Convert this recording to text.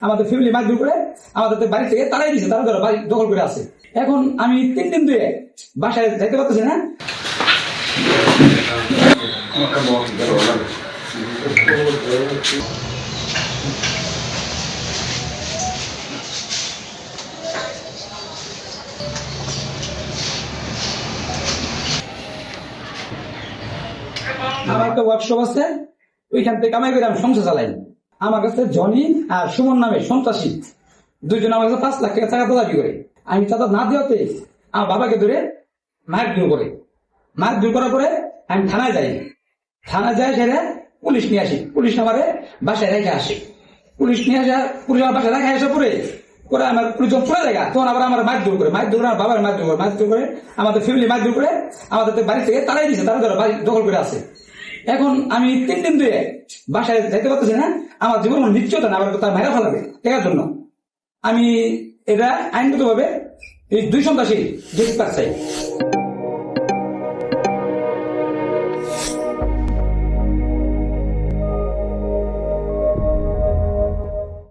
আমাদের ফ্যামিলি মারধর করে আমাদের বাড়ি থেকে তারাই দিছে, তারা ধরো বাড়ি দখল করে আছে। এখন আমি 3 দিন ধরে বাসায় যাইতে পারতেছি না। আমার একটা ওয়ার্কশপ আছে, ওইখান থেকে কামাই করে আমি সংসার চালাই। আমার কাছে জনি আর সুমন নামে সন্ত্রাসী দুইজন আমার কাছে 5 লাখ টাকা টাকা দাবি করে। আমি চাঁদা না দেওয়াতে আমার বাবাকে ধরে মারধর করে। মারধর করার পরে আমি থানায় যাই। থানায় যাই সেটা পুলিশ নিয়ে আসি। পুলিশ আমারে বাসায় রেখে আসে। পুলিশ নিয়ে আসা, পুলিশ আমার বাসায় রেখে আসা পরে করে আমার পুলিশ যখন চলে জায়গা তখন আবার আমার মারধর করে। মারধর করে আমার বাবার মারধর করে আমাদের ফ্যামিলি মারধর করে আমাদের বাড়ি থেকে তারাই দিছে, তারা ধরো বাড়ি দখল করে আছে। এখন আমি 3 দিন ধরে বাসায় যাইতে পারতেছি না। আমার জীবন নিশ্চয়তা না, আবার তার মেরা ফেলাবে টাকার জন্য। আমি এটা আইনগত ভাবে এই 2 সন্ত্রাসী গ্রেফতার চাই।